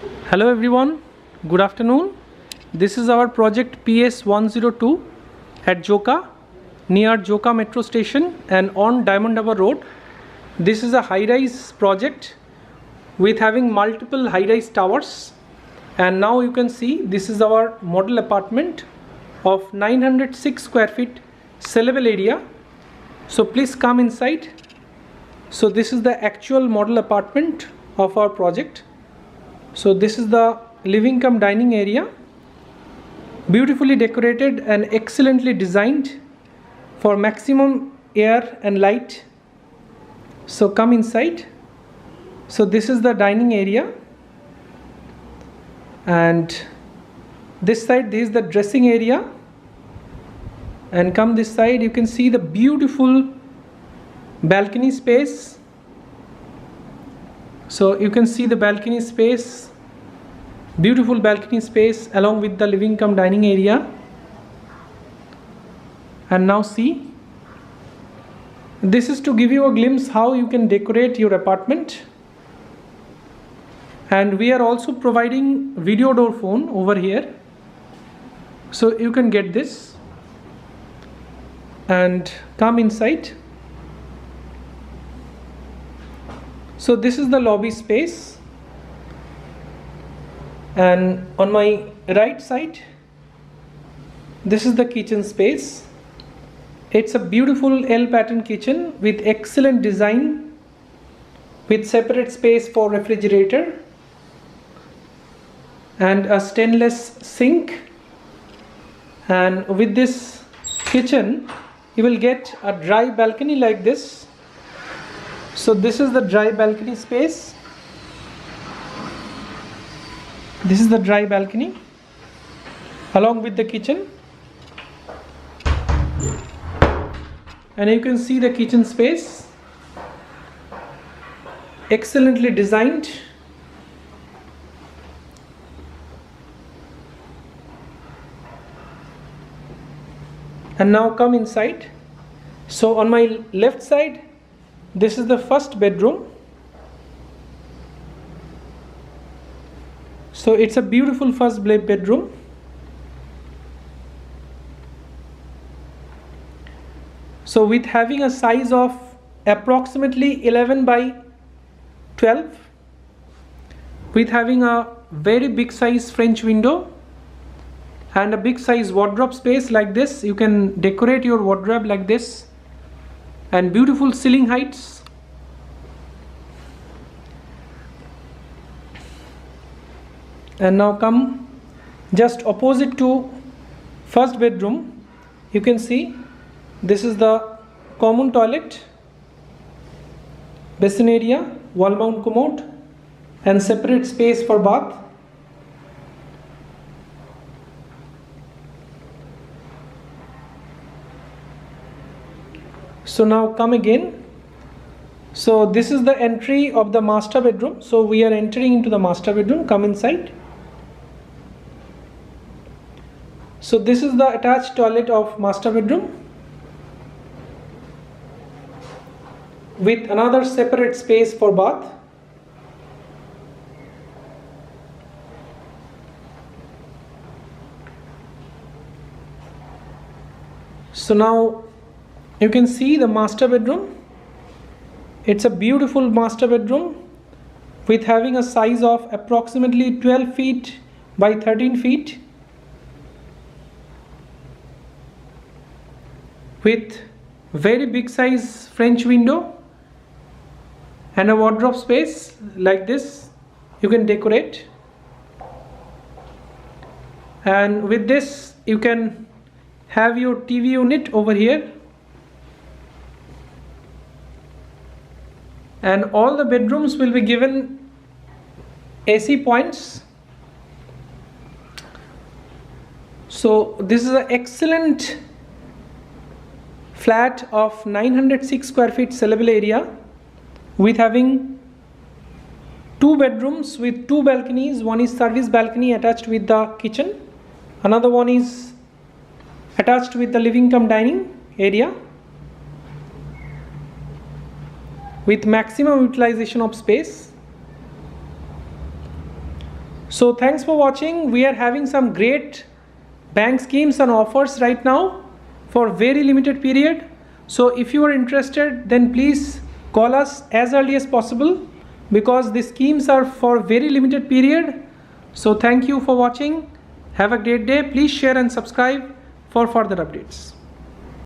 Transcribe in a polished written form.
Hello everyone, good afternoon. This is our project PS102 at Joka, near Joka metro station and on Diamond Harbour Road. This is a high-rise project with having multiple high-rise towers, and now you can see this is our model apartment of 906 square feet sellable area. So please come inside. So this is the actual model apartment of our project. So this is the living cum dining area, beautifully decorated and excellently designed for maximum air and light. So come inside. So this is the dining area, and this side this is the dressing area, and come this side you can see the beautiful balcony space. So you can see the balcony space, beautiful balcony space along with the living cum dining area. And now see, this is to give you a glimpse how you can decorate your apartment. And we are also providing video door phone over here, so you can get this and come inside. So this is the lobby space, and on my right side this is the kitchen space. It's a beautiful L pattern kitchen with excellent design, with separate space for refrigerator and a stainless sink. And with this kitchen you will get a dry balcony like this. So this is the dry balcony space. This is the dry balcony along with the kitchen, and you can see the kitchen space, excellently designed. And now come inside. So on my left side this is the first bedroom. So it's a beautiful first bedroom. So with having a size of approximately 11 by 12, with having a very big size French window and a big size wardrobe space like this. You can decorate your wardrobe like this, and beautiful ceiling heights. And now come just opposite to first bedroom. You can see this is the common toilet, basin area, wall mount commode and separate space for bath. So now come again. So this is the entry of the master bedroom. So we are entering into the master bedroom. Come inside. So this is the attached toilet of master bedroom with another separate space for bath. So now you can see the master bedroom. It's a beautiful master bedroom with having a size of approximately 12 feet by 13 feet, with very big size French window and a wardrobe space like this. You can decorate, and with this you can have your TV unit over here. And all the bedrooms will be given AC points. So this is an excellent flat of 906 square feet sellable area with having 2 bedrooms with 2 balconies. One is service balcony attached with the kitchen. Another one is attached with the living cum dining area, with maximum utilization of space. So thanks for watching. We are having some great bank schemes and offers right now for very limited period. So if you are interested, then please call us as early as possible, because the schemes are for very limited period. So thank you for watching. Have a great day. Please share and subscribe for further updates.